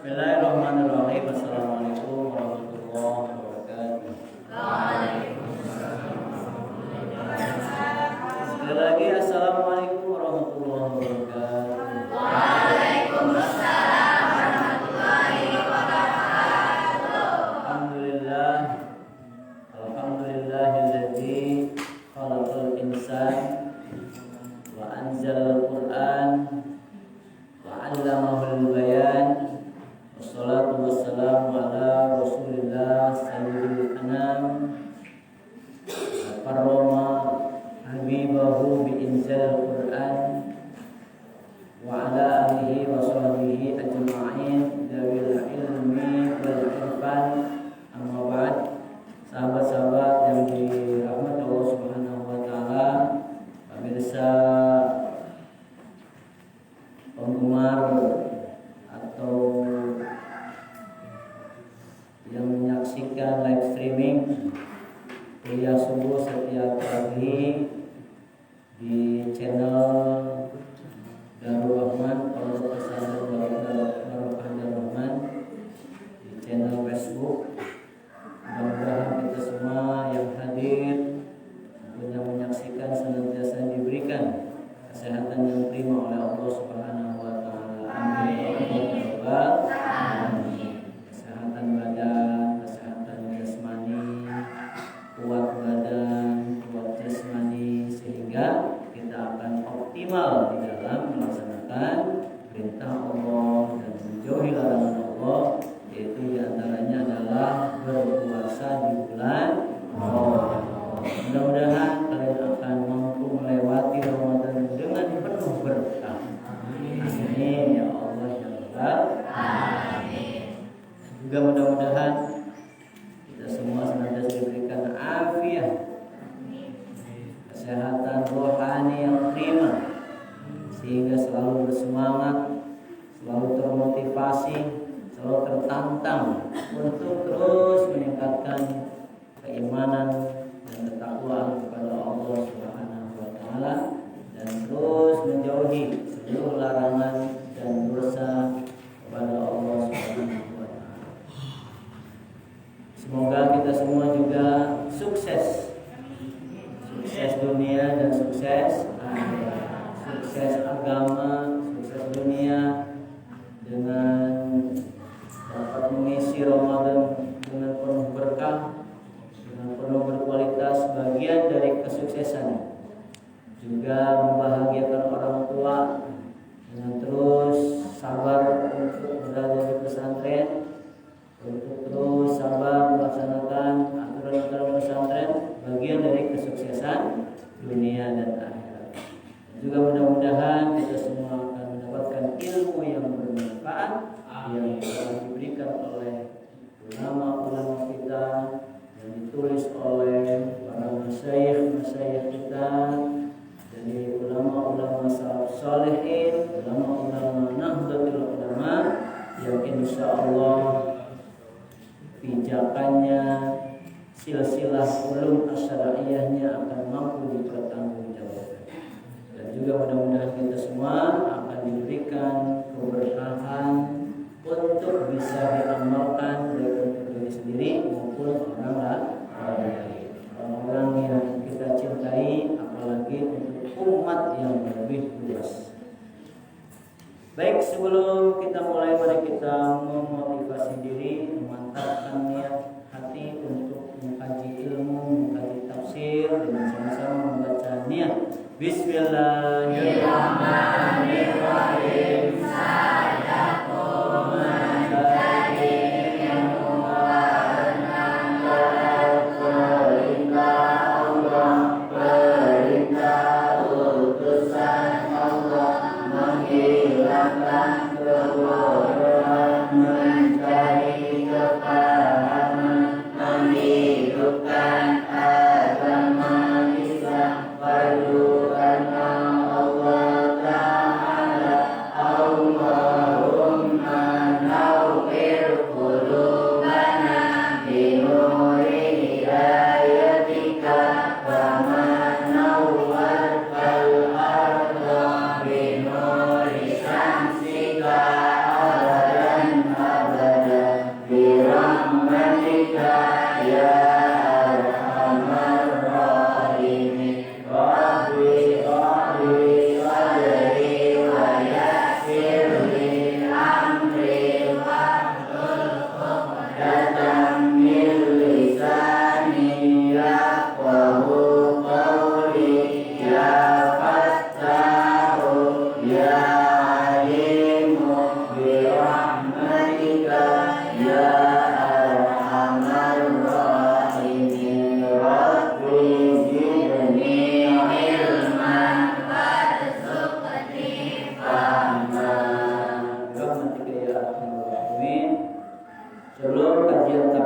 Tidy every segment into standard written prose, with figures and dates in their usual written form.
Bismillahirrahmanirrahim. Assalamualaikum warahmatullahi wabarakatuh. Sekali lagi assalamualaikum warahmatullahi wabarakatuh. Alhamdulillah. Alhamdulillahilladzi khalaqal insana wa anzalal Qur'an wa 'allamahul bayan. Wassalatu wassalamu ala Rasulillah sayyidil anam karrama habibahu bi inzalil Qur'an wa ala alihi wa sahbihi ajma'in dawil ilmi wal irfan. Amma ba'd. Sahabat-sahabat yang dirahmati Allah Subhanahu wa taala, pemirsa, penggemar atau yang menyaksikan live streaming kuliah subuh setiap pagi di channel Darul Rahman, Pondok Pesantren Darul Rahman, di channel Facebook. Mudah-mudahan kita semua yang hadir yang menyaksikan senantiasa diberikan kesehatan yang prima oleh Allah Subhanahu wa taala. Amin. Amin. Kesehatan badan, kesehatan jasmani, kuat badan, kuat jasmani, sehingga kita akan optimal di dalam melaksanakan perintah Allah dan menjauhi larangan Allah, yaitu diantaranya adalah berpuasa di bulan Ramadan. Mudah-mudahan kalian akan mampu melewati Ramadan dengan penuh berkah. Amin ya Allah ya Rabbal alamin. Juga mudah-mudahan kita semua senantiasa diberikan afiat, kesehatan rohani yang prima, sehingga selalu bersemangat, selalu termotivasi, selalu tertantang untuk terus meningkatkan keimanan dan ketakwaan kepada Allah Subhanahu wa taala, dan terus menjauhi seluruh larangan dan dosa kepada Allah Subhanahu wa taala. Semoga kita semua juga sukses. Sukses dunia dan sukses akhirat. Sukses agama, sukses dunia dengan dapat mengisi Ramadan dengan penuh berkah, dengan penuh berkualitas, bagian dari kesuksesan. Juga membahagiakan orang tua dengan terus sabar untuk berada di pesantren, untuk terus sabar melaksanakan aturan-aturan pesantren, bagian dari kesuksesan dunia dan akhirat. Juga mudah-mudahan kita semua akan mendapatkan ilmu yang bermanfaat yang telah diberikan oleh ulama-ulama kita, yang ditulis oleh para masyayikh kita, dari ulama-ulama salaf salihin, ulama-ulama Nahdlatul Ulama, yang insyaallah pijakannya, silsilah ulum asyariyahnya akan mampu dipertanggungjawabkan. Dan juga mudah-mudahan kita semua akan diberikan keberkahan untuk bisa diamalkan baik untuk diri sendiri maupun orang lain, orang-orang yang kita cintai, apalagi untuk umat yang lebih luas. Baik, sebelum kita mulai, mari kita memotivasi diri, memantapkan niat hati untuk mengkaji ilmu, mengkaji tafsir, dengan sama-sama membaca niat. Bismillahirrahmanirrahim.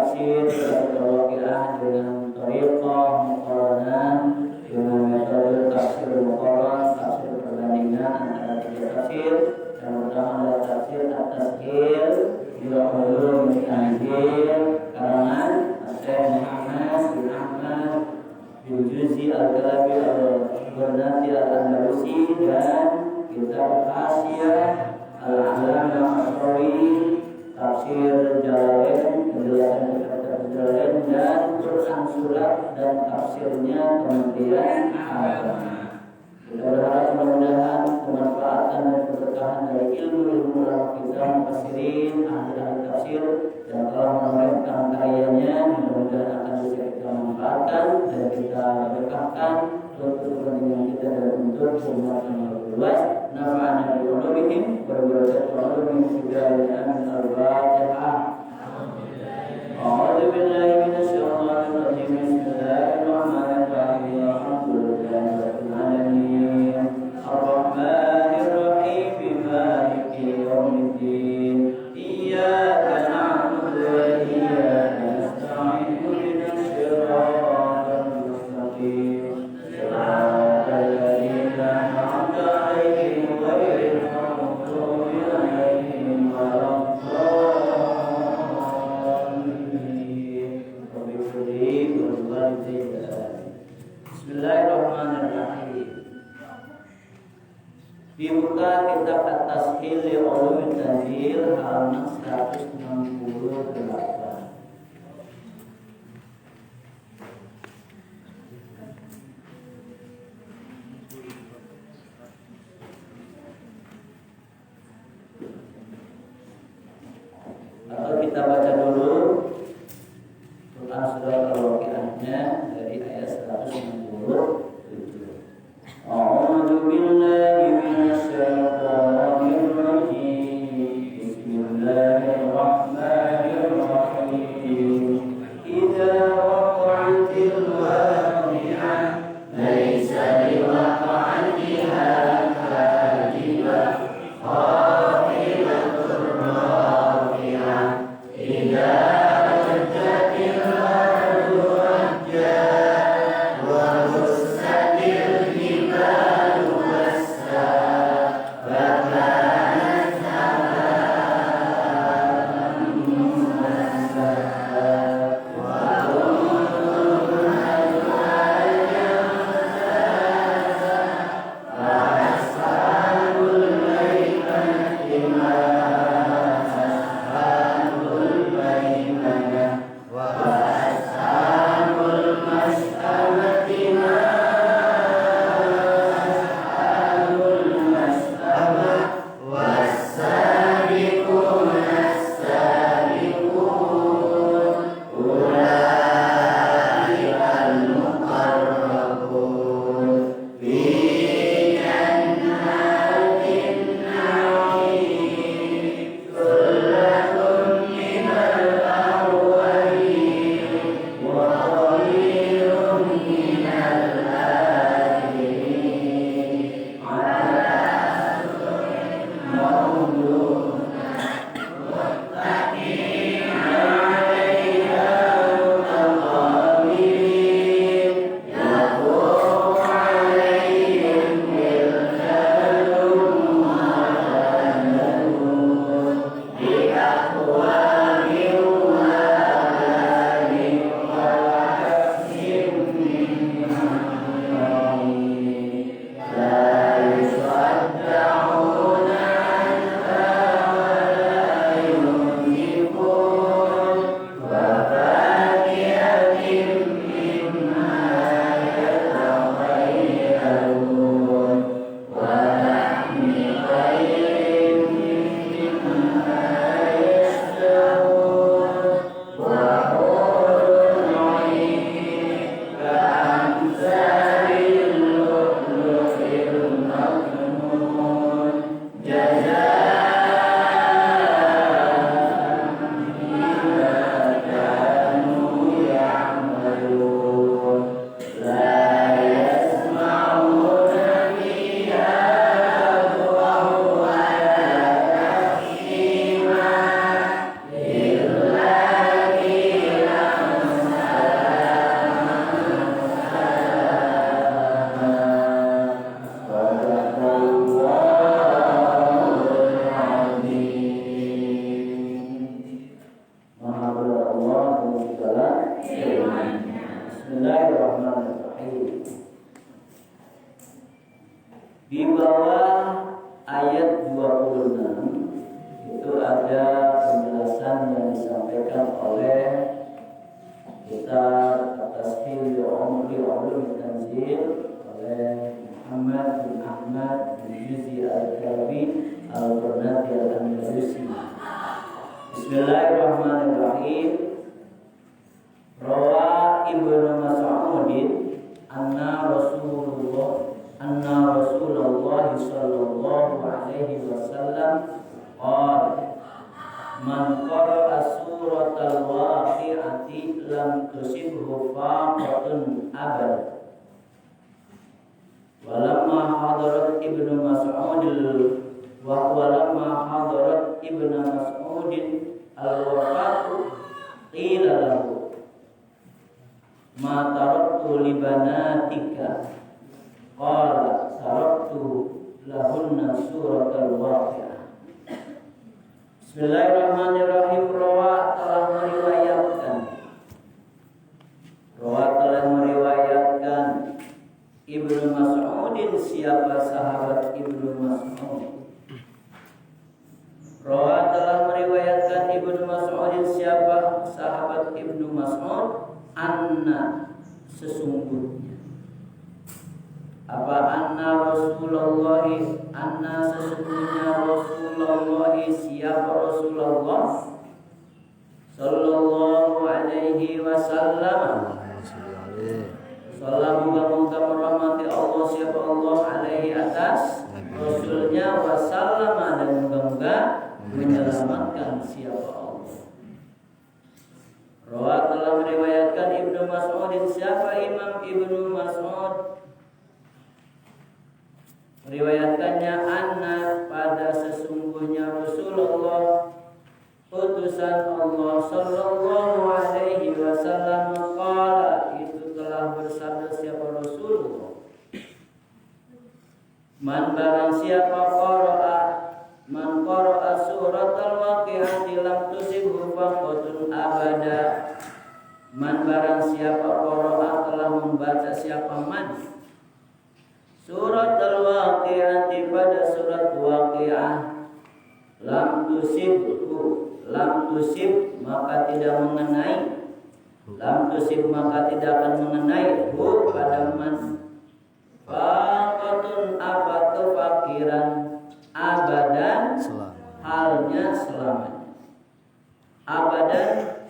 tafsir al-Waqiah dengan thariqah muqaranah, dengan metode tafsir muqaran, tafsir perbandingan antara tiga tafsir. Yang pertama adalah tafsir at-tashil ila ulum tanzil karangan Syekh Muhammad bin Ahmad bin Juzi al-Kalabi al-Bernati al-Andalusi, dan kitab Hasyiah al-Alam al-Asrawi, tafsir Jalalain, penjelasan kitab Jalalain, dan Quran surat dan tafsirnya Kementerian Agama. Kita berharap mudah-mudahan kemanfaatan dan keberkahan dari ilmu-ilmu ulama kita, mufassirin, ahli-ahli tafsir yang telah menorehkan karyanya, mudah-mudahan akan bisa kita manfaatkan dan kita berkahkan untuk kepentingan kita dan untuk umat yang lebih luas. Nafa'ana bi ulumihim wa barakatuh ulumihim fi dunya min al-Fatihah. A'udzu billahi minasy syaithanir rajim. Bismillahirrahmanirrahim. Alhamdulillahi rabbil alamin. Ar-Rahmanir Rahim. Maliki yaumiddin. Iyyaka na'budu wa iyyaka nasta'in. Ihdinas siratal mustaqim. Siratal ladzina an'amta 'alaihim ghairil maghdubi 'alaihim Bismillahirrahmanirrahim. Dibuka kitab At-Tashil li Ulum Tanzil halaman 168. Atau kita baca dulu Quran surat Al-Waqiahnya dari ayat 167. A'udzu billahi minasy syaithanir rajim. Bismillahirrahmanirrahim. Idza waqa'atil waqi'ah laisa liwaqa'atiha kadhibah khafidatur rafi'ah. Idza Bismillahirrahmanirrahim. Rawa Ibnu Mas'udin anna Rasulullah sallallahu alaihi wasallam qala man qara'a suratal waqi'ati lam tusibhu faqatun abad. Walamma hadarat Ibnu Mas'udin al-wafatu qila lahu ma taraktu li banatika qala taraktu lahunna suratal waqi'ah. Bismillahirrahmanirrahim. Rawa telah meriwayatkan Ibnu Mas'udin. Siapa sahabat Ibnu Mas'ud? Rawa telah meriwayatkan Ibnu Mas'udin. Siapa sahabat Ibnu Mas'ud? Anna, sesungguhnya. Apa anna Rasulullah? Anna, sesungguhnya Rasulullah. Siapa Rasulullah sallallahu alaihi wasallam? Salam moga merahmati Allah, siapa Allah, alaihi atas Rasulnya, wasallam, dan moga-moga menyelamatkan siapa Allah. Rawa telah meriwayatkan Ibnu Mas'udin. Siapa Imam Ibnu Mas'ud? Meriwayatkannya anna, pada sesungguhnya Rasulullah, utusan Allah sallallahu alaihi wasallam, qala, itu telah bersabda siapa Rasulullah. Man barang siapa qara'a suratal waqi'ati lam tusibhu faqatun abada. Man barang siapa qara'a, telah membaca siapa man suratal waqi'ati, pada surat waqi'ah, lam tusib maka tidak mengenai, lam tusib maka tidak akan mengenai hu pada man faqatun, apa kefakiran, abadan, halnya selamanya, abadan,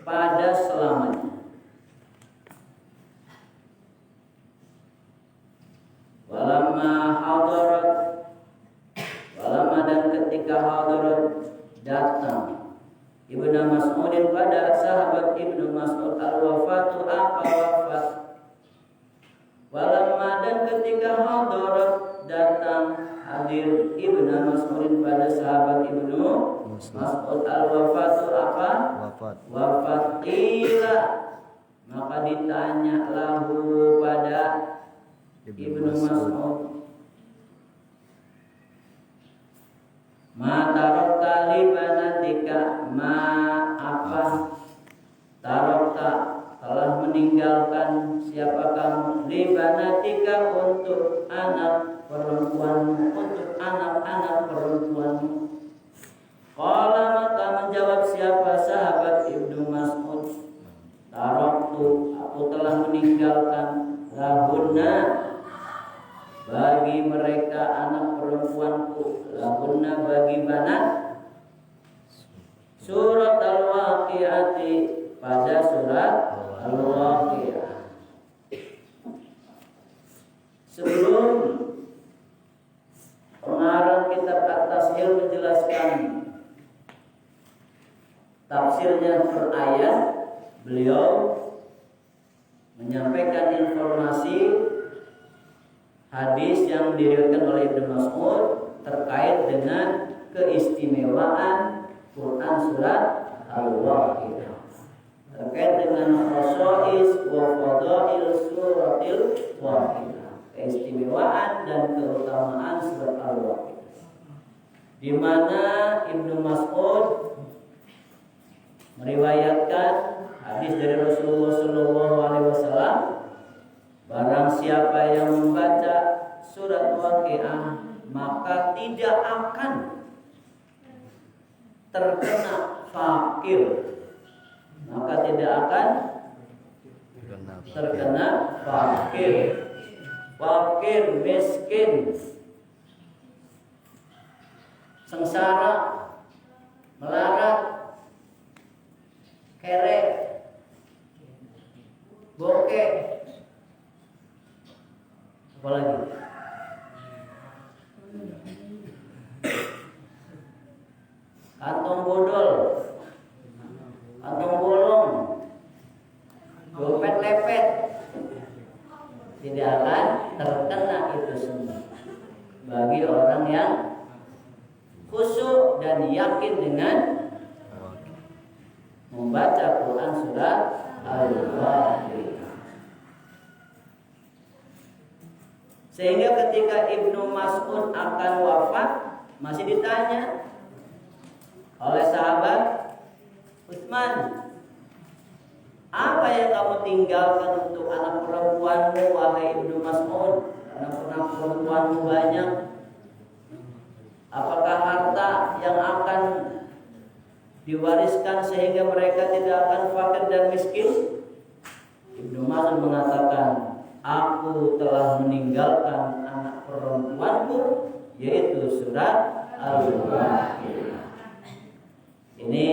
pada selamanya. Walamma dan ketika hadarat, datang Ibnu Mas'udin pada sahabat Ibnu Mas'ud al-wafatu, apa wafat. Walamma dan ketika hadarat, datang hadir Ibnu Mas'udin pada sahabat Ibnu Mas'ud al-wafatu, apa wafat. Qila, maka ditanya lahu pada Ibnu Mas'ud, ma tarokta li banatika, ma apa tarokta, telah meninggalkan siapa kamu, li banatika, untuk anak perempuanmu, untuk anak-anak perempuanmu. Qala, maka menjawab siapa sahabat Ibnu Mas'ud, taroktu, aku telah meninggalkan, lahunna, bagi mereka anak perempuanku, lahunna, bagi banat, surat al-waqi'ati, pada surat al-waqi'ah. Sebelum pengarang kitab At-Tashil menjelaskan tafsirnya per ayat, beliau menyampaikan informasi hadis yang diriwayatkan oleh Ibnu Mas'ud terkait dengan keistimewaan Quran surat Al-Waqi'ah, terkait dengan khosais wa fadail suratil Waqi'ah, keistimewaan dan keutamaan surat Al-Waqi'ah, di mana Ibnu Mas'ud meriwayatkan hadis dari Rasulullah sallallahu alaihi wasallam, barang siapa yang membaca surat Waqi'ah maka tidak akan terkena fakir, maka tidak akan terkena fakir, miskin, sengsara, kantong bodol, kantong bolong, dompet lepet, tidak akan terkena itu semua bagi orang yang khusyuk dan yakin dengan membaca Quran surat Al-Waqiah. Sehingga ketika Ibnu Mas'ud akan wafat, masih ditanya oleh sahabat Utsman, apa yang kamu tinggalkan untuk anak perempuanmu, wahai Ibnu Mas'ud? Anak perempuanmu banyak. Apakah harta yang akan diwariskan sehingga mereka tidak akan fakir dan miskin? Ibnu Mas'ud mengatakan, aku telah meninggalkan anak perempuanku, yaitu surat Al-Waqiah. Ini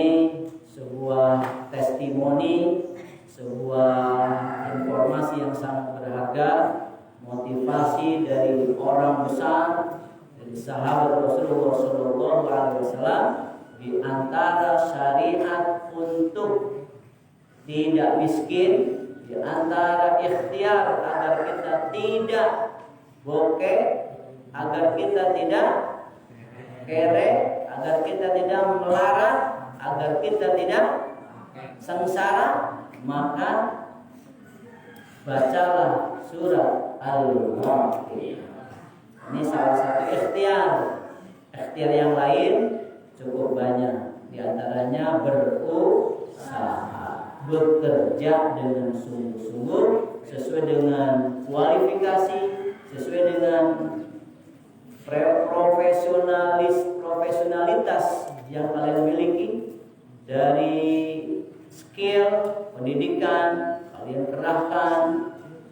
sebuah testimoni, sebuah informasi yang sangat berharga, motivasi dari orang besar, dari sahabat Rasulullah SAW, di antara syariat untuk tidak miskin, di antara ikhtiar agar kita tidak bokeh, agar kita tidak kere, agar kita tidak melarat, agar kita tidak sengsara, maka bacalah surat Al-Waqiah. Ini salah satu ikhtiar. Ikhtiar yang lain cukup banyak. Di antaranya berusaha, bekerja dengan sungguh-sungguh sesuai dengan kualifikasi, sesuai dengan profesionalitas yang kalian miliki, dari skill pendidikan kalian kerahkan,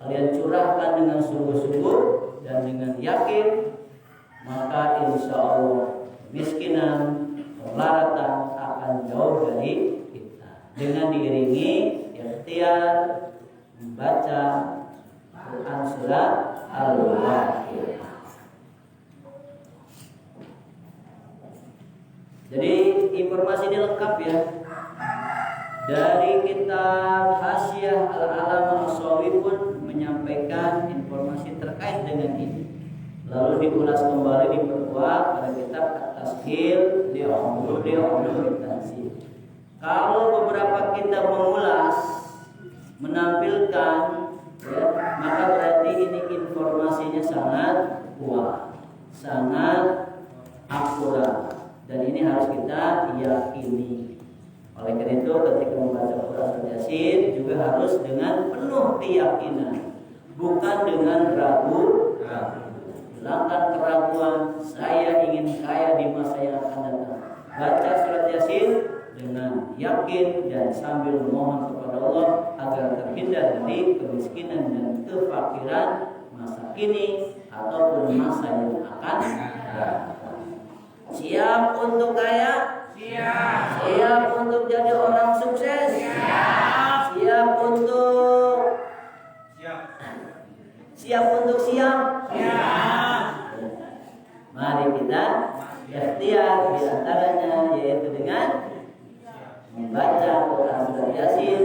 kalian curahkan dengan sungguh-sungguh dan dengan yakin, maka insya Allah kemiskinan, kemelaratan akan jauh dari kita dengan diiringi ikhtiar membaca Quran surat Al-Waqiah. Jadi informasi ini lengkap ya. Dari kitab Hasyiah Al-Alam As-Sawi pun menyampaikan informasi terkait dengan ini. Lalu diulas kembali, diperkuat pada kitab At-Tashil di Ulumul Tanzil. Kalau beberapa kitab mengulas, menampilkan ya, maka berarti ini informasinya sangat kuat, sangat akurat. Dan ini harus kita yakini. Oleh karena itu ketika membaca Quran Surat Yasin juga harus dengan penuh keyakinan, bukan dengan ragu. Hilangkan keraguan, saya ingin kaya di masa yang akan datang. Baca surat Yasin dengan yakin dan sambil memohon kepada Allah agar terhindar dari kemiskinan dan kefakiran masa kini ataupun masa yang akan datang. Siap untuk kaya? Siap. Siap untuk jadi orang sukses? Siap. Siap untuk siap untuk siap? Siap. Mari kita ikhtiar di antaranya yaitu dengan membaca Quran Surat Yasin,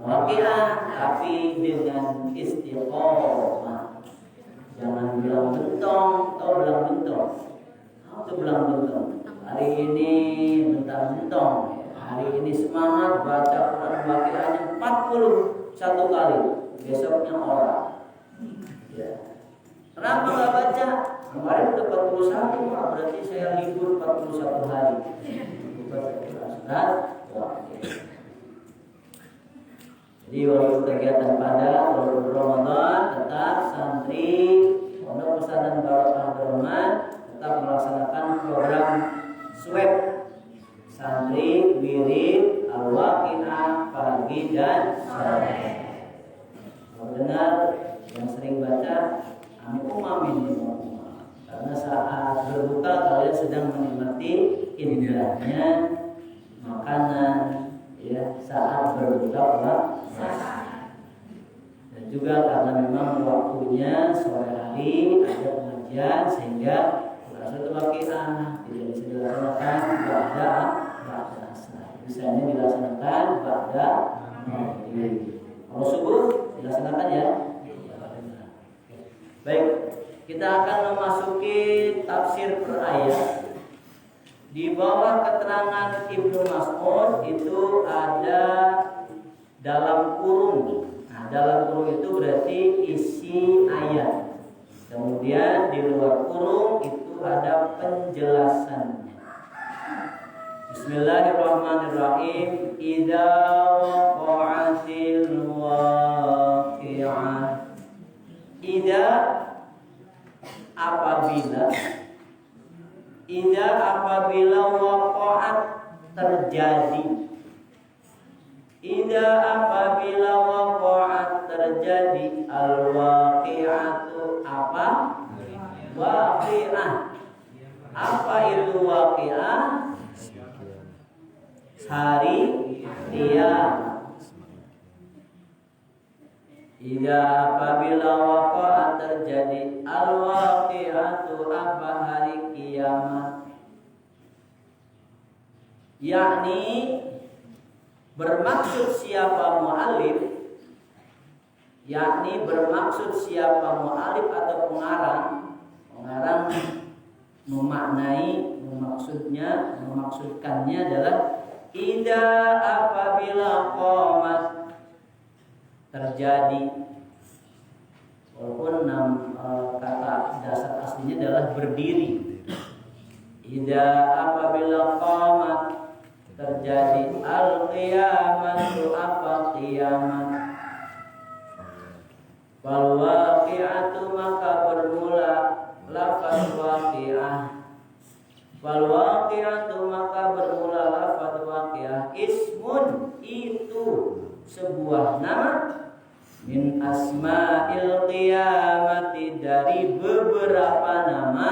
Waqiah, tapi dengan istiqomah. Jangan bilang bentong atau bilang bentong. Itu bilang bentong. Hari ini bentang-bentong. Hari ini semangat baca Quran Waqiahnya 41 kali. Besoknya orang. Ya. Kenapa nggak baca? Kemarin udah 41, berarti saya libur 41 hari. Jadi walaupun kegiatan pada walaupun Ramadan, tetap santri Pondok Pesantren Barokah Rahman tetap melaksanakan program swab santri wirid Al-Waqiah pagi dan sore. Kalau dengar yang sering baca amin karena saat berbuka kalian sedang menikmati indahnya makanan ya saat berbuka puasa. Dan juga karena memang waktunya sore hari ada pengajian sehingga surat Waqiah tidak bisa dilaksanakan Misalnya dilaksanakan pada maghrib. Kalau subuh dilaksanakan ya. Baik, kita akan memasuki tafsir per ayat. Di bawah keterangan Ibnu Mas'ud itu ada dalam kurung. Nah, dalam kurung itu berarti isi ayat. Kemudian di luar kurung itu ada penjelasannya. Bismillahirrahmanirrahim. Idza waqa'atil waqi'ah. Idza apabila waqa'at terjadi. Idza apabila waqa'at terjadi al-waqi'atu apa? Waqi'ah. Apa itu waqi'ah? Hari kiamat. Idza apabila waqa'at terjadi al-waqi'atu apa hari kiamat. Yakni bermaksud siapa mu'alif, yakni bermaksud siapa mu'alif atau pengarang memaksudkannya adalah idza apabila qamat terjadi, walaupun kata dasar aslinya adalah berdiri. Idza apabila qamat terjadi al-qiyamatu apa kiamat. Wal waqi'atu maka bermula lafaz waqi'ah. Wal waqi'atu maka bermula lafaz waqi'ah. Ismun itu sebuah nama min asma'il qiyamati dari beberapa nama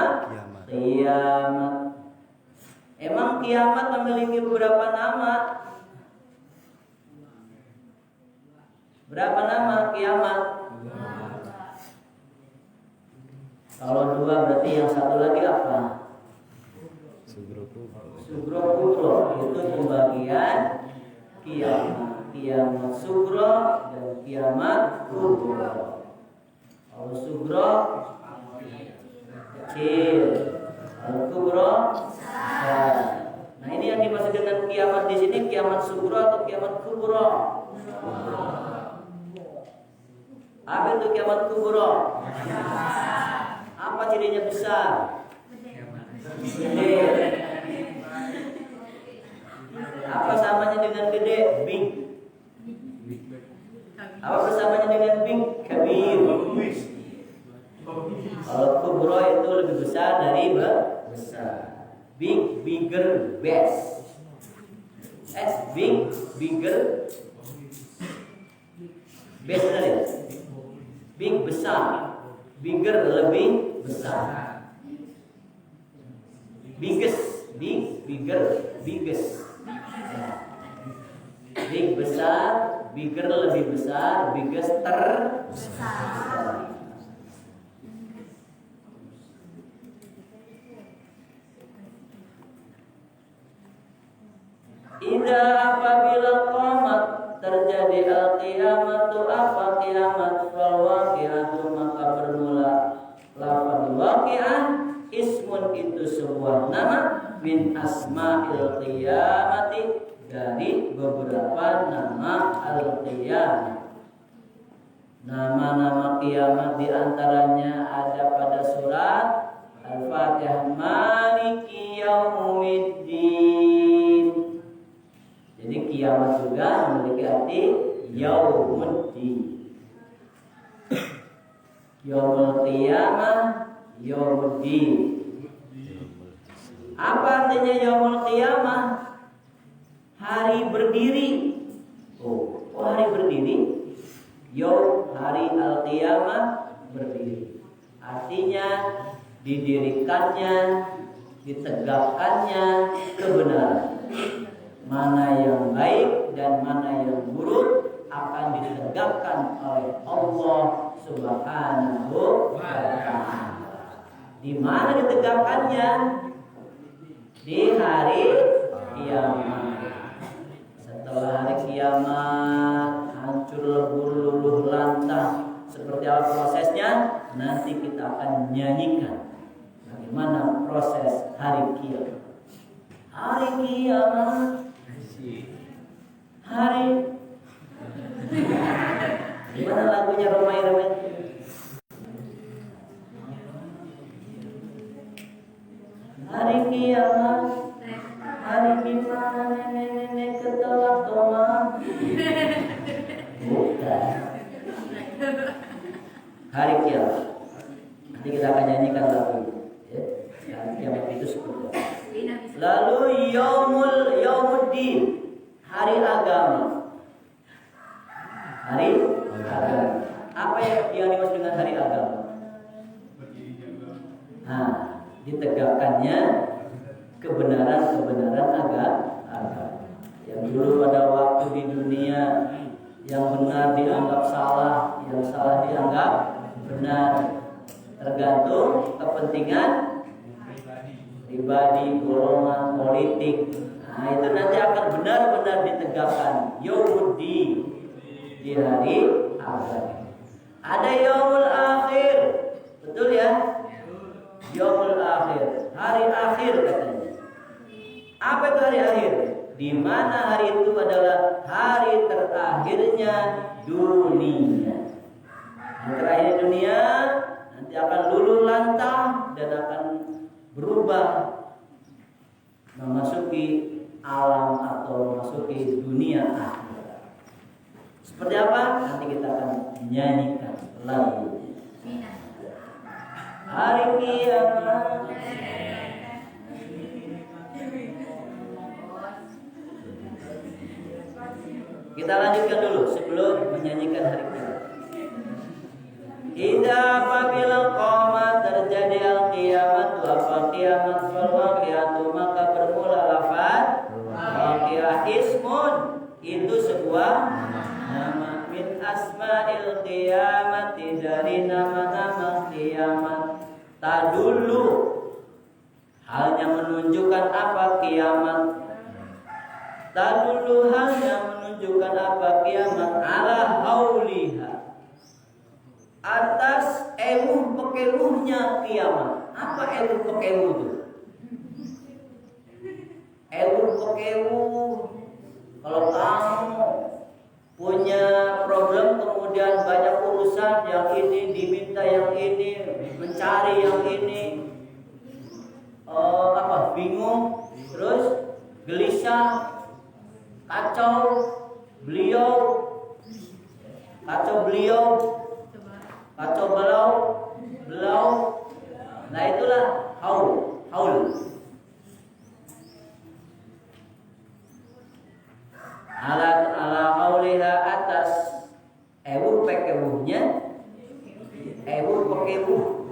kiamat. Emang kiamat memiliki beberapa nama? Berapa nama kiamat? Kalau dua berarti yang satu lagi apa? Sugro kubro itu pembagian kiamat. Kiamat sugro dan kiamat kubro. Kalau sugro kecil, kalau kubro besar. Nah, ini yang dimaksud dengan kiamat di sini kiamat sugro atau kiamat kubro? Apa itu kiamat kubro? Apa cirinya besar? Gede. Apa samanya dengan gede? Big. Apa bersamanya dengan big? Kabir. Kalau kubro itu lebih besar dari besar. Big, bigger, best. Big, bigger, best dari big besar, bigger lebih besar. Biggest, big, bigger, biggest. Big besar, bigger lebih besar, biggest terbesar. Idza apabila qamat terjadi al-qiyamatu apa kiamat, wal waqi'atu maka bermula lafaz waqi'ah. Ismun itu sebuah nama min asma'il qiyamati dari beberapa nama al-qiyamah. Nama-nama kiamat diantaranya ada pada surat Al-Fatihah, Maliki Yaumiddin. Jadi kiamat juga memiliki arti yaumuddin. Yaumul qiyamah, yaumuddin. Apa artinya yaumul qiyamah? Hari berdiri. Oh, hari berdiri. Yaum hari al-qiyamah berdiri. Artinya didirikannya, ditegakkannya kebenaran. Mana yang baik dan mana yang buruk akan ditegakkan oleh Allah Subhanahu wa ta'ala. Di mana ditegakkannya? Di hari kiamat. kiamat hancur lebur luluh lantah. Seperti apa prosesnya? Nanti kita akan nyanyikan bagaimana proses hari kiamat. Hari kiamat, hari gimana lagunya Romai-Romai? Hari kiamat, hari dimana nenek-nenek ketelak tomat. Bukan. Hari kiamat. Nanti kita akan nyanyikan lagu. Ya. Hari kiamat itu seperti apa. Lalu yaumuddin, hari agama. Hari agama. Apa yang dimaksud dengan hari agama? Nah, ditegakkannya kebenaran agama. Yang dulu pada waktu di dunia yang benar dianggap salah, yang salah dianggap benar, tergantung kepentingan pribadi, golongan, politik. Nah, itu nanti akan benar-benar ditegakkan yaumuddin, di hari akhir. Ada yaumul akhir, betul ya? Yaumul akhir, hari akhir katanya. Apa itu hari akhir? Di mana hari itu adalah hari terakhirnya dunia. Yang terakhir dunia nanti akan luluh lantah dan akan berubah memasuki alam atau memasuki dunia akhirat. Seperti apa? Nanti kita akan nyanyikan lagu. Hari kiamat. Kita lanjutkan dulu sebelum menyanyikan hari kiamat. Idza apabila qamat terjadi al-qiyamah, apa kiamat wal waqi'atu, maka bermula lafaz waqi'ah. Ismun, itu sebuah nama min asma'il qiyamati, dari nama-nama kiamat. Tadullu, halnya menunjukkan apa kiamat. Tadullu, halnya menunjukkan apa kiamat. Ala hauliha, atas emuh pekemuhnya kiamat. Apa emuh pekemuh itu? Emuh pekemuh, kalau kamu punya problem kemudian banyak urusan, yang ini diminta yang ini, mencari yang ini, bingung, terus gelisah, kacau beliau, kacau belau. Nah itulah haul. Ala hauliha, atas ewu pekewuhnya, ewu pekewu.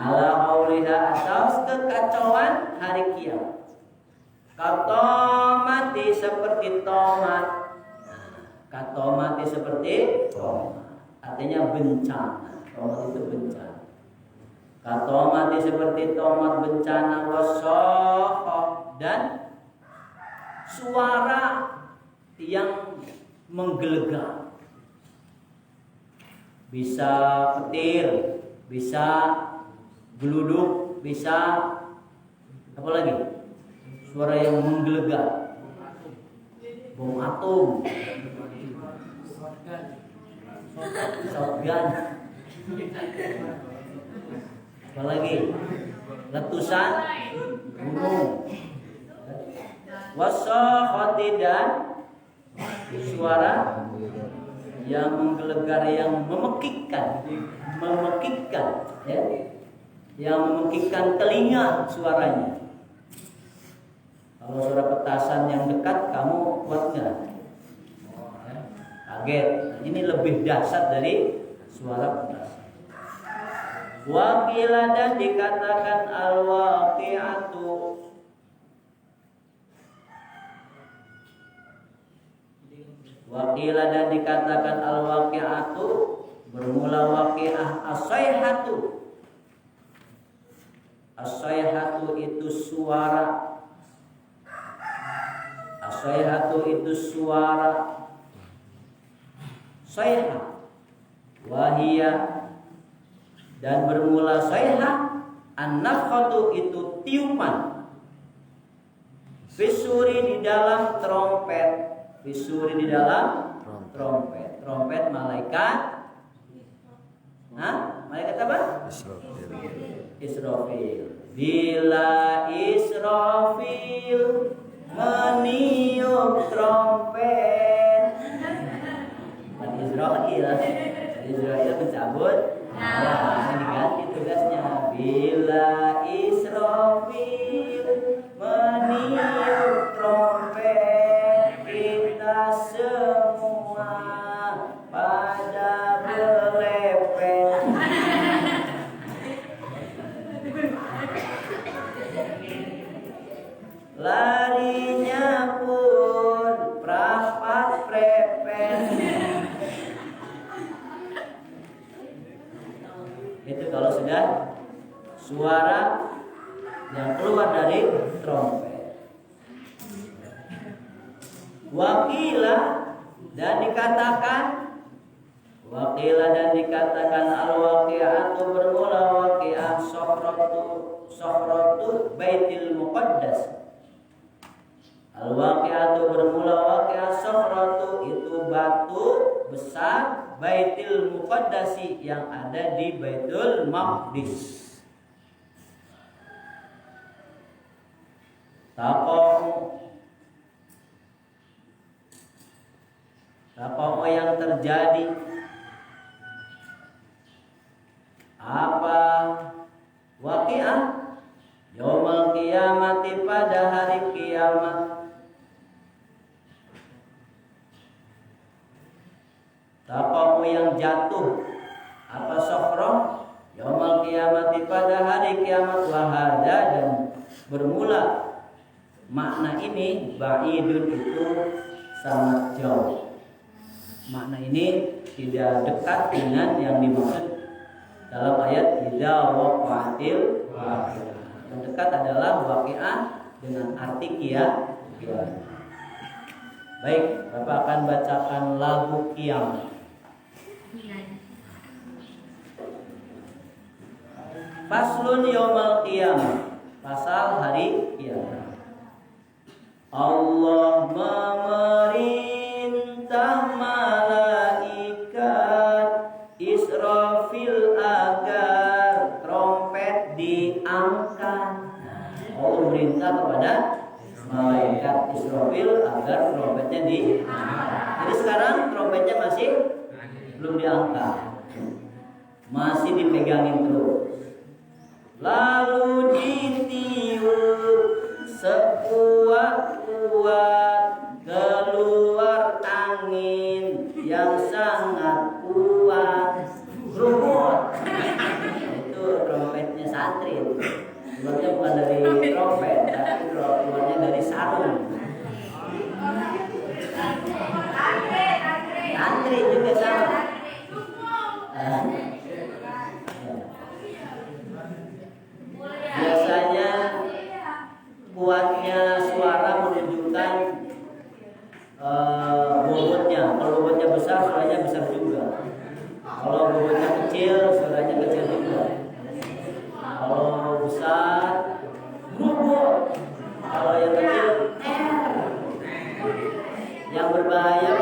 Ala hauliha, atas kekacauan hari kiamat. Katomati, seperti tomat. Katomati, seperti tomat. Artinya bencana. Tomat itu bencana. Katomati, seperti tomat, bencana. Wasohoh, dan suara yang menggelegar. Bisa petir, bisa geluduk, bisa apa lagi? Suara yang menggelegar. Bom atom, shotgun, apa lagi? Letusan gunung. Wasokhoti, dan suara yang menggelegar, yang memekikkan, ya, yang memekikkan telinga suaranya. Kalau suara petasan yang dekat, kamu kuat nggak? Kaget. Ini lebih dahsyat dari suara petasan. Wakila, dan dikatakan al-waqi'atu. Wakila, dan dikatakan al-waqi'atu, bermula waqi'ah. As-sayhatu. As-sayhatu itu suara. As-sayhatu itu suara. Sayha wahia dan bermula sayha. An-nafkhatu itu tiupan. Fisuri di dalam trompet. Fisuri di dalam trompet. Trompet malaikat. Hah? Malaikat apa? Israfil. Bila Israfil meniup trompet. Dan Israfil mencabut. Nah, diganti tugasnya. Bila Israfil meniup trompet, kita semua pada berlepet. Larinya pun prapat prepet. Itu kalau sudah suara yang keluar dari trompet. Wakila dan dikatakan al-waqi'atu bermula waqi'ah sokhratu baitil muqaddas. Al-waqi'atu bermula waqi'ah sokhratu itu batu besar Baitul Muqaddasi yang ada di Baitul Maqdis. Taqo'u yang terjadi. Apa waqi'ah? Yaumul qiyamati pada hari kiamat. Taqo'u yang jatuh. Apa sokhroh? Yaumul qiyamati pada hari kiamat. Wahada dan bermula. Makna ini ba'idun itu sangat jauh. Makna ini tidak dekat dengan yang dimaksud dalam ayat idza waqa'atil waqi'ah. Yang dekat adalah waqi'ah dengan arti kiamat. Baik, Bapak akan bacakan lagu kiamat. Faslun yaumul qiyamah. Pasal hari kiamat. Allah memerintah malaikat Israfil agar trompet diangkat. Allah memerintah kepada malaikat Israfil agar trompetnya diangkat. Jadi sekarang trompetnya masih belum diangkat, masih dipegangin terus. Lalu ditiup sekuat-kuat keluar angin yang sangat kuat. Rumput. Itu trompetnya santri. Keluarnya bukan dari trompet, tapi keluarnya dari sarung. Santri juga sama. Biasanya kuatnya suara menunjukkan bobotnya. Kalau bobotnya besar, suaranya besar juga. Kalau bobotnya kecil, suaranya kecil juga. Kalau besar, bobot. Kalau yang kecil, yang berbahaya,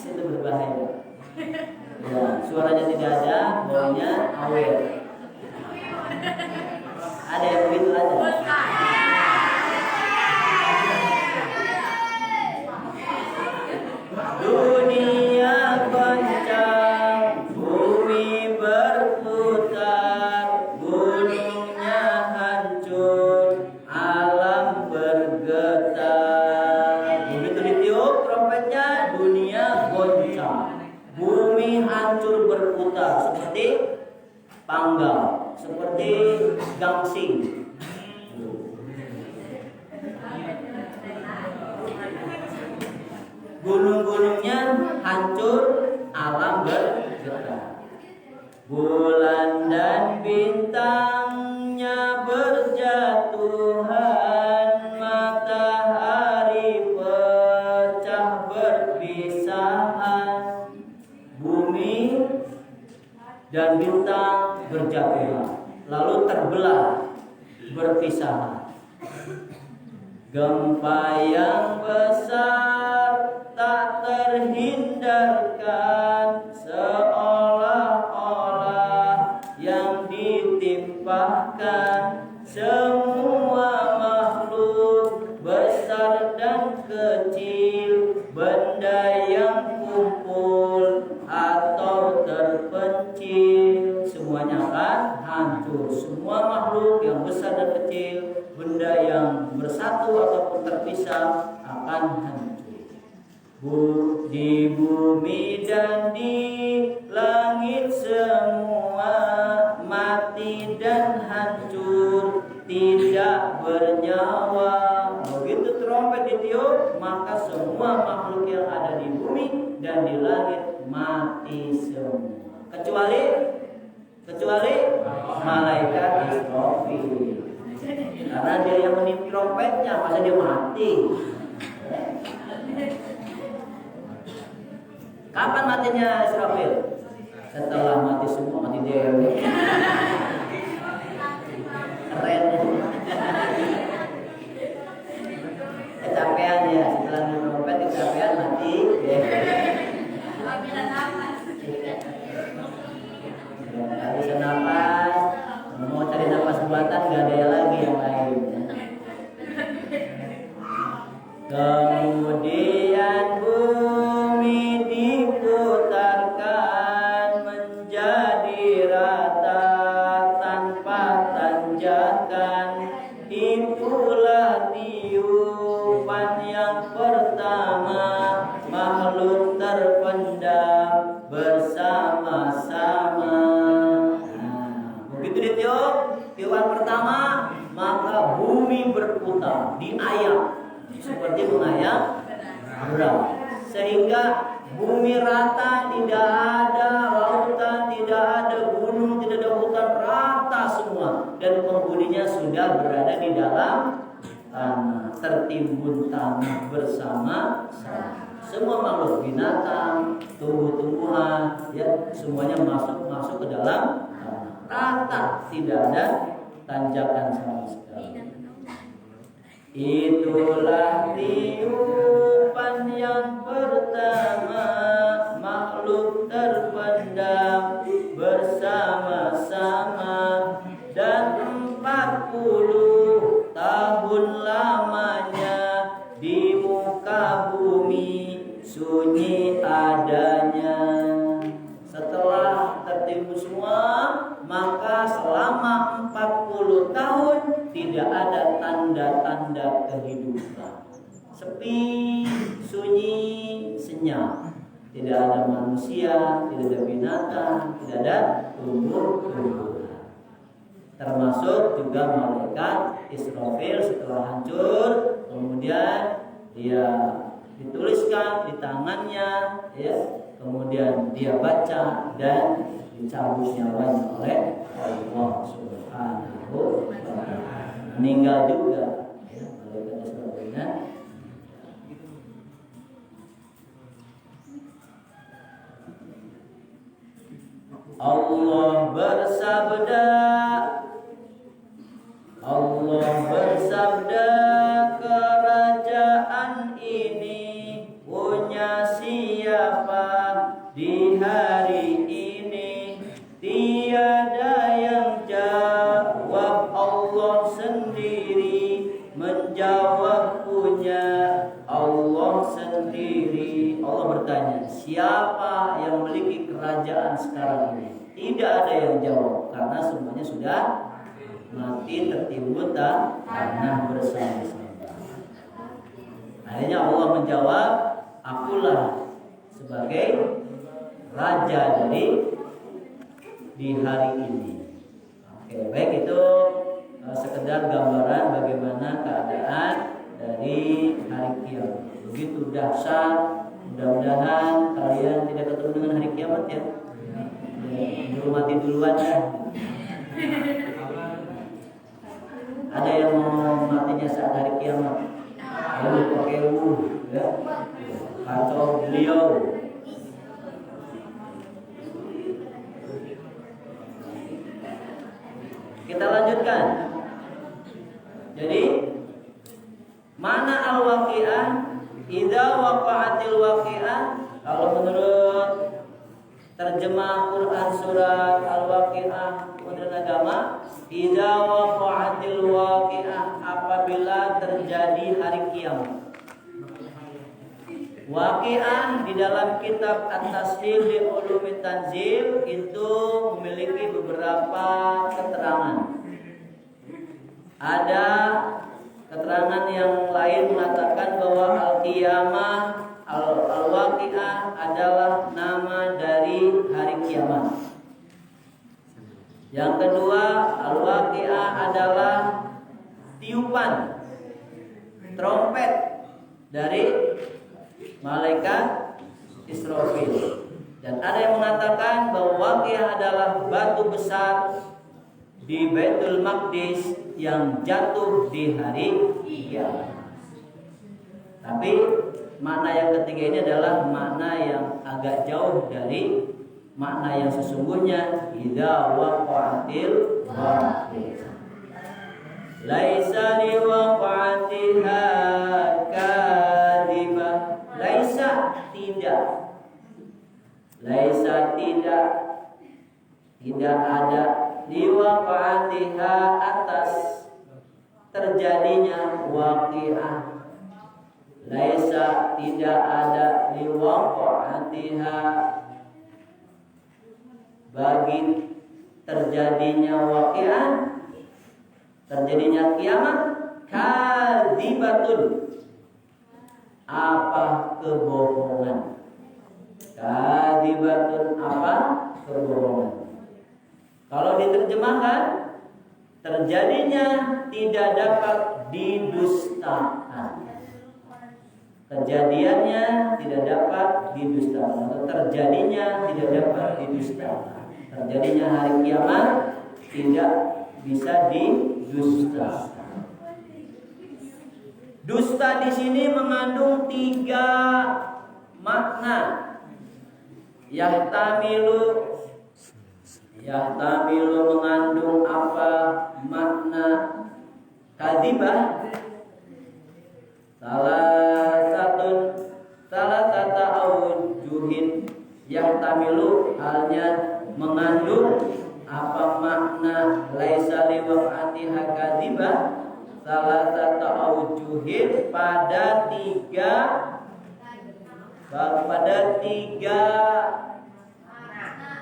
itu berbahaya. Ya, suaranya tidak ada, baunya awet. Ada yang begitu ada. Dunia goncang, bumi berputar, gunungnya hancur, alam bergetar. Begitu ditiup trompetnya, dunia goncang, bumi hancur berputar seperti panggal, seperti gangsing. Gunung-gunungnya hancur, alam bergetar. Bulan dan bintangnya berjatuhan, matahari dan bintang berjatuhan, lalu terbelah berpisah. Gempa yang besar tak terhindarkan, seolah-olah yang ditimpakan semua makhluk besar dan kecil, benda yang kumpul atau terpencil, semuanya akan hancur. Semua makhluk yang besar dan kecil, benda yang bersatu ataupun terpisah akan hancur. Di bumi dan di langit semua mati dan hancur, tidak bernyawa. Begitu trompet ditiup, maka semua makhluk yang ada di bumi dan di langit mati semua. Kecuali malaikat Israfil. Karena dia yang meniup trompetnya, masa dia mati? Kapan matinya Israfil? Setelah mati semua, mati dia. Keren. Kecapean ya, setelah meniup trompet kecapean mati. Gak bisa napas, mau cari napas buatan gak ada lagi yang lain. Kemudian bumi diputarkan menjadi rata tanpa tanjakan. Itulah tiupan yang pertama, makhluk terpendam bersama-sama. Begitu ditiup tiupan pertama, maka bumi berputar, diayak seperti mengayap beras, sehingga bumi rata, tidak ada lautan, tidak ada gunung, tidak ada hutan, rata semua, dan penghuninya sudah berada di dalam tanah, tertimbun tanah bersama. Semua makhluk binatang, tumbuh-tumbuhan, ya semuanya masuk ke dalam tanah, rata, tidak ada tanjakan sama sekali. Itulah tiupan yang pertama, makhluk terpendam bersama-sama, dan 40 tahun lamanya di muka bumi sunyi adanya. Setelah tertimbun semua, maka selama 40 tahun tidak ada tanda-tanda kehidupan. Sepi, sunyi, senyap. Tidak ada manusia, tidak ada binatang, tidak ada tumbuh-tumbuhan. Termasuk juga malaikat Israfil setelah hancur, kemudian dia dituliskan di tangannya, ya. Kemudian dia baca dan dicabut nyawanya oleh Allah Subhanahu wa ta'ala. Meninggal juga, ya, malaikat Israfilnya. Allah bersabda, kerajaan ini punya siapa di hari ini? Tiada yang jawab, Allah sendiri menjawab, punya Allah sendiri. Allah bertanya, siapa yang memiliki kerajaan sekarang ini? Tidak ada yang jawab, karena semuanya sudah mati, tertimbun tanah bersama-sama. Akhirnya Allah menjawab, akulah sebagai raja dari di hari ini. Oke, baik, itu sekedar gambaran bagaimana keadaan dari hari kiamat. Begitu dahsyat. Mudah-mudahan kalian tidak ketemu dengan hari kiamat ya. Belum mati duluan ya. Ada yang mau matinya saat hari kiamat. Lalu pakai ya. Kacau beliau. Mana al-waqi'ah? Idza waqa'atil waqi'ah. Kalau menurut terjemah Quran surat Al-Waqi'ah menurut agama, idza waqa'atil waqi'ah, apabila terjadi hari kiamat. Waqi'ah di dalam kitab At-Tasnif li Ulumit Tanzil itu memiliki beberapa keterangan. Ada keterangan yang lain mengatakan bahwa al-qiyamah, al-waqi'ah adalah nama dari hari kiamat. Yang kedua, al-waqi'ah adalah tiupan trompet dari malaikat Israfil. Dan ada yang mengatakan bahwa waqi'ah adalah batu besar di Baitul Maqdis yang jatuh di hari kiamat. Tapi makna yang ketiga ini adalah makna yang agak jauh dari makna yang sesungguhnya. Idza waqa'atil waqi'ah, laisa liwaqa'atiha kadhibah. Laisa tidak, laisa tidak ada liwaqa'atiha atas terjadinya waqi'ah. Laisa tidak ada liwaqa'atiha bagi terjadinya waqi'ah, terjadinya kiamat, kadzibatun, apa kebohongan. Kadzibatun, apa kebohongan. Kalau diterjemahkan, terjadinya tidak dapat didustakan. Kejadiannya tidak dapat didustakan, atau terjadinya tidak dapat didustakan. Terjadinya hari kiamat tidak bisa didustakan. Dusta di sini mengandung 3 makna. Yahtamilu mengandung apa makna kadzibah? Salah tata awjuhin. Yahtamilu halnya mengandung apa makna laisa liwaqa'atiha kadzibah? Salah tata awjuhin pada 3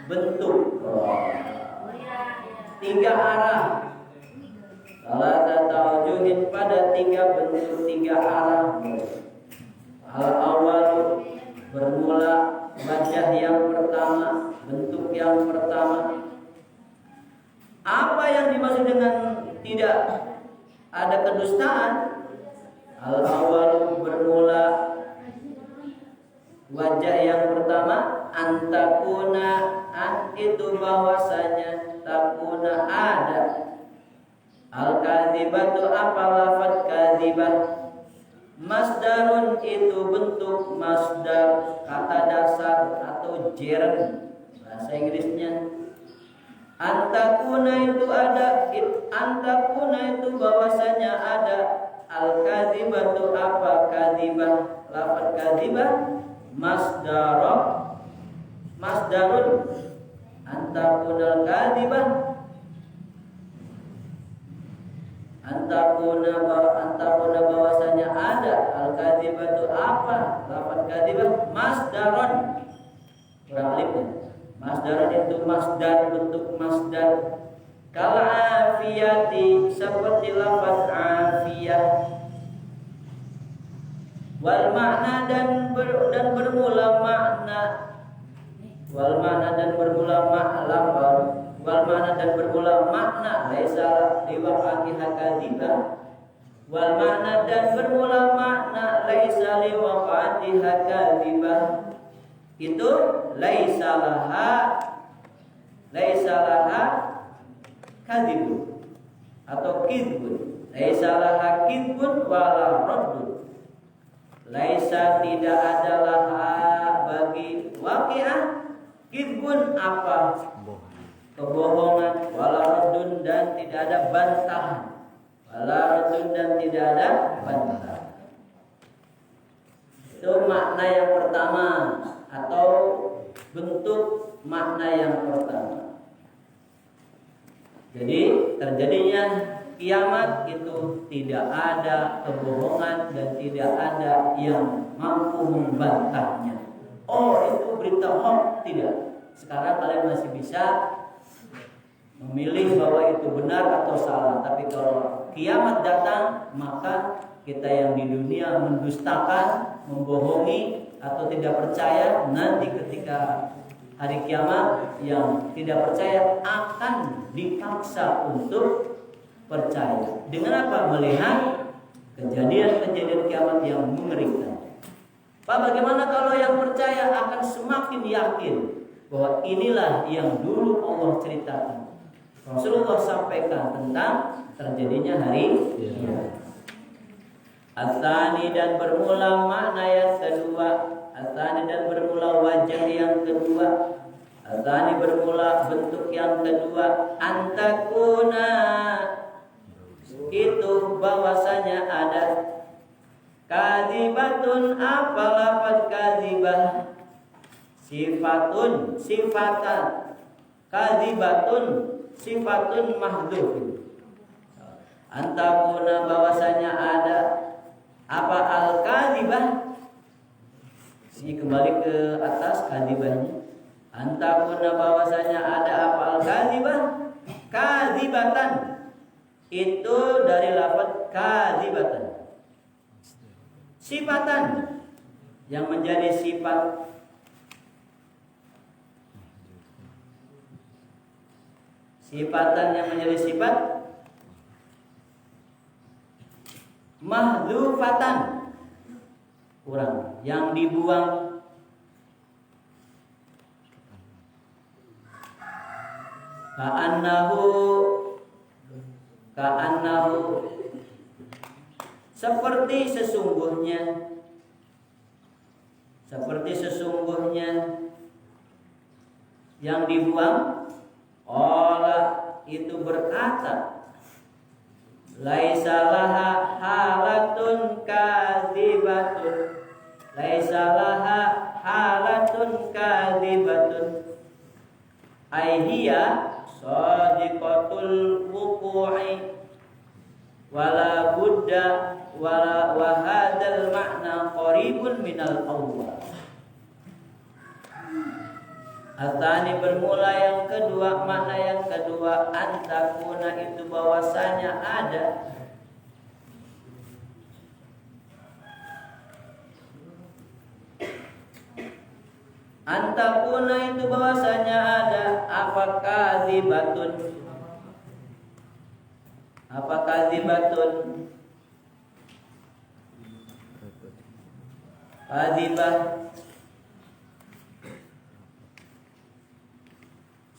bentuk, 3 arah. Salah tata awjuhin pada 3 bentuk, 3 arah. Al-awwal bermula wajah yang pertama, bentuk yang pertama. Apa yang dimaksud dengan tidak ada kedustaan? Al-awwal bermula wajah yang pertama, antakuna, itu bahwasanya takuna ada. Al-kadzibatu, apa lafaz kadzibah? Masdarun, itu bentuk masdar, kata dasar atau gerund bahasa Inggrisnya. Antakuna itu ada, antakuna itu bahwasanya ada. Al-kadzibatu, apa kadzibah? Lafaz kadzibah masdarun antakunal kadzibah, antakuna bahwasanya ada. Al-kadzibatu, apa lafaz kadzibah? Masdarun, kurang alifnya. Masdarun itu masdar, bentuk masdar. Kal afiyati, seperti lafaz afiyah. Wal makna dan bermula makna. Wal makna dan bermula makna. Wal makna dan bermula makna laisa liwaqa'atiha kadzibah. Wal makna dan bermula makna laisa liwaqa'atiha kadzibah. Itu laisa laha kadzibun atau kizbun. Laisa laha kizbun wala raddun. Laisa, tidak adalah bagi waqi'ah kizbun, apa kebohongan, wala raddun, dan tidak ada bantahan. Wala raddun, dan tidak ada bantahan. makna yang pertama atau bentuk makna yang pertama. Jadi terjadinya kiamat itu tidak ada kebohongan dan tidak ada yang mampu membantahnya. Oh, itu berita hoax, tidak. Sekarang kalian masih bisa memilih bahwa itu benar atau salah. Tapi kalau kiamat datang, maka kita yang di dunia mendustakan, membohongi atau tidak percaya, nanti ketika hari kiamat yang tidak percaya akan dipaksa untuk percaya. Dengan apa? Melihat kejadian-kejadian kiamat yang mengerikan. Pak, bagaimana kalau yang percaya akan semakin yakin bahwa inilah yang dulu Allah ceritakan. Rasulullah sampaikan tentang terjadinya hari kiamat. Asani dan bermula makna yang kedua. Asani dan bermula wajah yang kedua. Asani bermula bentuk yang kedua. Antakuna itu bahwasanya ada kadzibatun, apa lafaz kadzibah? Sifatun, sifatan. Kadzibatun, sifatun mahdhuf. Antakuna bahwasanya ada apa al-kadzibah? Ini kembali ke atas kadzibahnya. Antakuna bahwasanya ada apa al-kadzibah? Kadzibatan. Itu dari lafaz kadzibatan. Sifatan yang menjadi sifat sifatan yang menjadi sifat mahdhufatan, kurang, yang dibuang. Ka'annahu seperti sesungguhnya yang dibuang. Allah itu berkata, laisa laha halatun kadzibatun, laisa laha halatun kadzibatun, aihiya sadiqatul wuqu'i wala budda wala wa hadzal ma'na qaribun minal awwal. Atani bermula yang kedua, makna yang kedua, antakuna itu bahwasanya ada antakuna itu bahwasanya ada apa kadzibatun, apa kadzibatun, kadzibah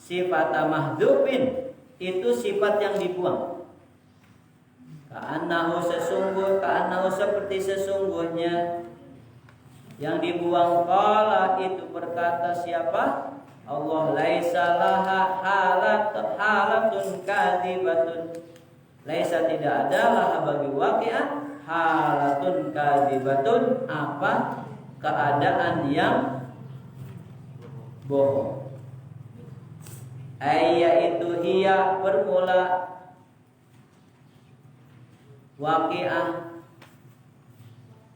sifat mahdhufin, itu sifat yang dibuang. Ka'annahu seperti sesungguhnya yang dibuang. Qala itu berkata siapa? Allah. Laisa laha halatun kadzibatun, laisa tidak ada laha bagi waqi'ah halatun kadzibatun, apa keadaan yang bohong. Yaitu hiya bermula waqi'ah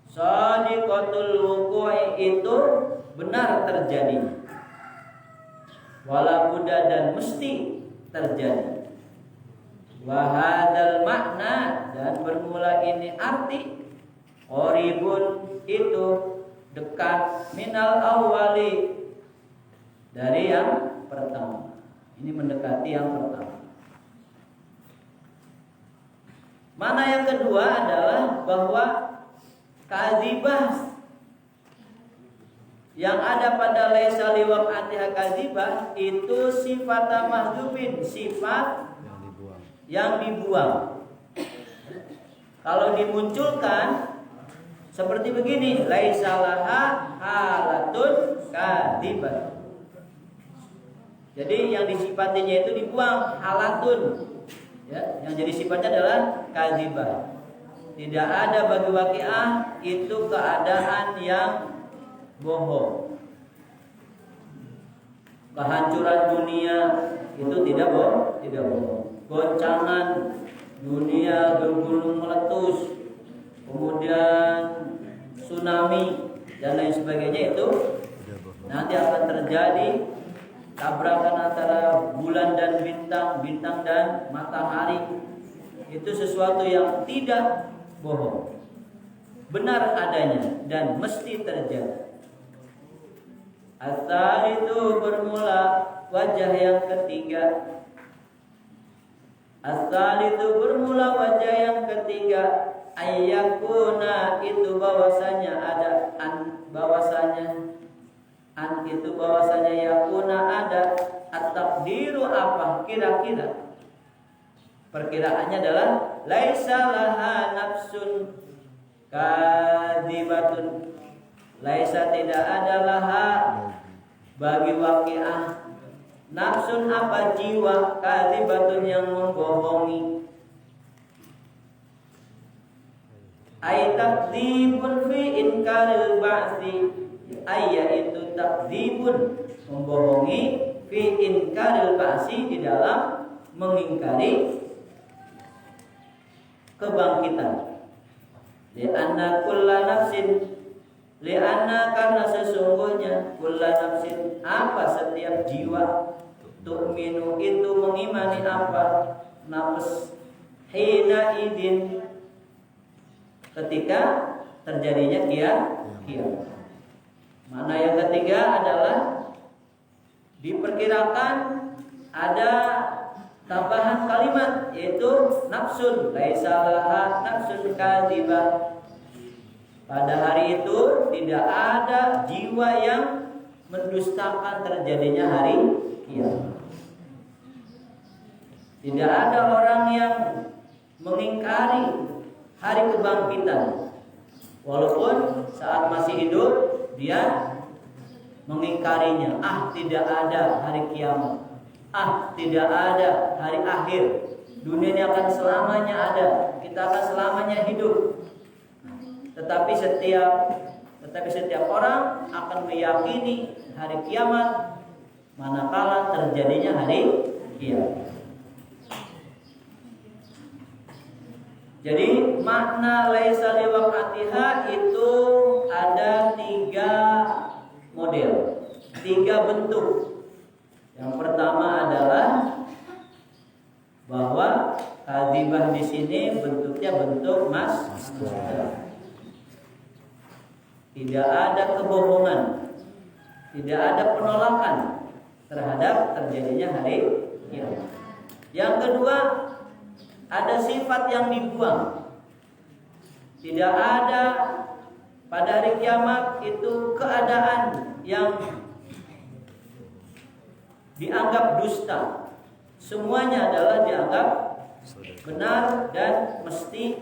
sadiqatul wuqu'i, itu benar terjadi, wala budda dan mesti terjadi. Wa hadzal makna dan bermula ini arti qaribun itu dekat minal awwali dari yang pertama. Ini mendekati yang pertama. Mana yang kedua adalah bahwa kadzibah yang ada pada laisa liwaqatiha kadzibah itu sifat mahdhufin, sifat yang dibuang. Kalau dimunculkan seperti begini, laisa laha halatun kadzibah. Jadi yang disifatinya itu dibuang, halatun. Ya, yang jadi sifatnya adalah kadzibah. Tidak ada bagi waqi'ah itu keadaan yang bohong. Kehancuran dunia itu tidak bohong. Goncangan dunia bergulung meletus, kemudian tsunami dan lain sebagainya itu nanti akan terjadi tabrakan antara bulan dan bintang, bintang dan matahari. Itu sesuatu yang tidak bohong, benar adanya dan mesti terjadi. Asal itu bermula wajah yang ketiga. Asal itu bermula wajah yang ketiga. Ayyakuna itu bahwasanya ada bahwasanya yakuna ada at-taqdiru apa kira-kira. Perkiraannya adalah laisa laha nafsun kadzibatun. Laisa tidak ada laha bagi waqiah nafsun apa jiwa kadzibatun yang membohongi. Ay takdzibun fi inkaril ba'si, yaitu takdzibun membohongi fi inkaril ba'si di dalam mengingkari kebangkitan. Li'anna kulla nafsin, li'anna karena sesungguhnya kulla nafsin apa setiap jiwa, tu'minu itu mengimani apa nafs, hina idin ketika terjadinya kiamat. Mana yang ketiga adalah diperkirakan ada tambahan kalimat yaitu nafsun, laisa laha nafsun kadzibah. Pada hari itu tidak ada jiwa yang mendustakan terjadinya hari kiamat. Tidak ada orang yang mengingkari hari kebangkitan, walaupun saat masih hidup dia mengingkarinya. Tidak ada hari kiamat. Tidak ada hari akhir. Dunia ini akan selamanya ada. Kita akan selamanya hidup. Tetapi setiap orang akan meyakini hari kiamat manakala terjadinya hari kiamat. Jadi makna laisa liwaqatiha itu ada 3 model, 3 bentuk. Yang pertama adalah bahwa kadzibah di sini bentuknya bentuk masdar. Tidak ada kebohongan, tidak ada penolakan terhadap terjadinya hari kiamat. Yang kedua, ada sifat yang dibuang. Tidak ada pada hari kiamat itu keadaan yang dianggap dusta. Semuanya adalah dianggap benar dan mesti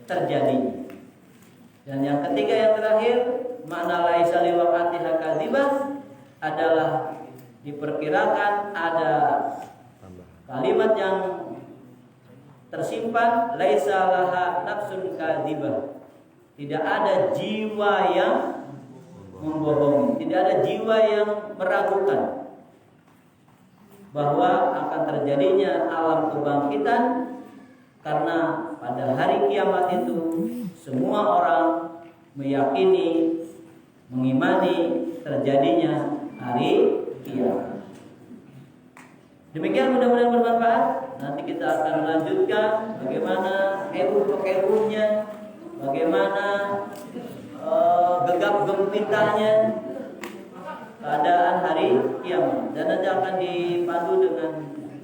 terjadi. Dan yang ketiga, yang terakhir, makna laisa liwaqatiha kadzibah adalah diperkirakan ada kalimat yang tersimpan, laisa laha nafsun kadzibah. Tidak ada jiwa yang membohongi, tidak ada jiwa yang meragukan bahwa akan terjadinya alam kebangkitan, karena pada hari kiamat itu semua orang meyakini, mengimani terjadinya hari kiamat. Demikian, mudah-mudahan bermanfaat. Nanti kita akan melanjutkan bagaimana eruh-eruhnya, bagaimana gegap gempitanya keadaan hari kiamat. Dan nanti akan dipandu dengan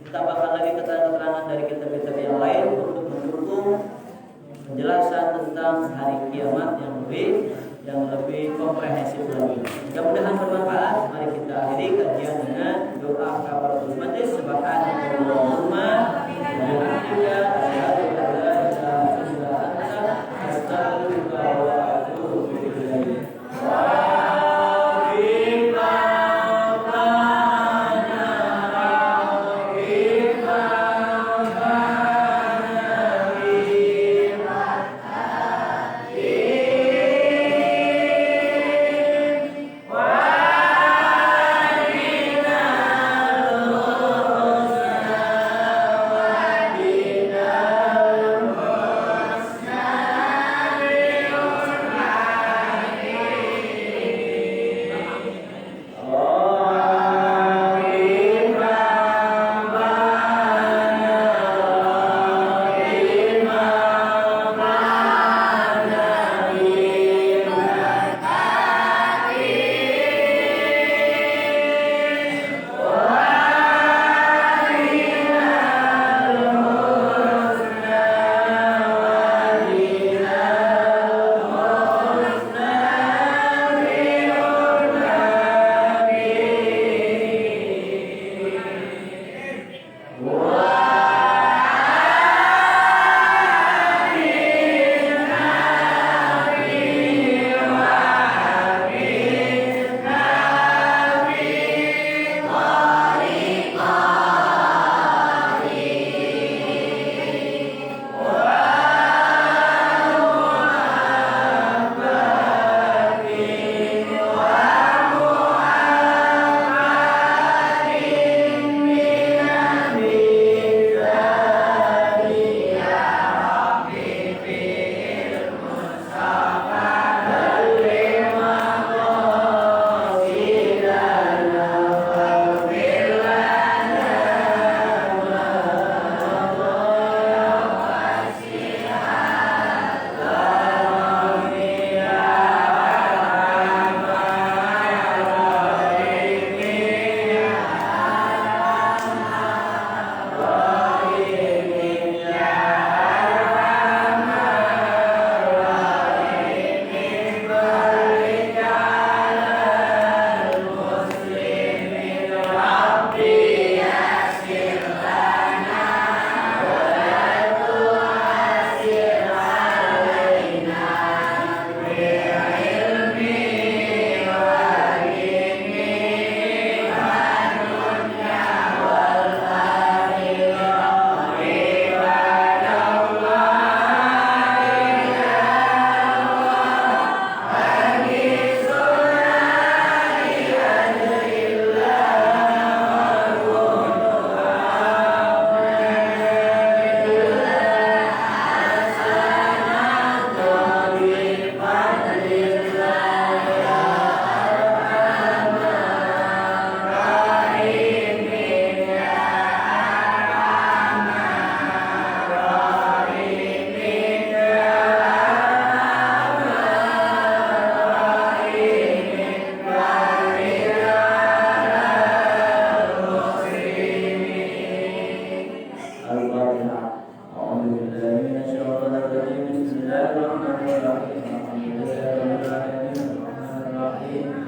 ditambahkan lagi keterangan dari kitab-kitab yang lain untuk mendukung penjelasan tentang hari kiamat yang lebih komprehensif lagi. Mudah-mudahan bermanfaat. Mari kita akhiri kajian dengan doa kafaratul majlis. Subhanallahumma wa bihamdika asyhadu an la ilaha illa anta astaghfiruka wa atubu ilaik. بالله من الشيطان الرجيم. بسم الله الرحمن الرحيم. الحمد لله رب العالمين الرحمن الرحيم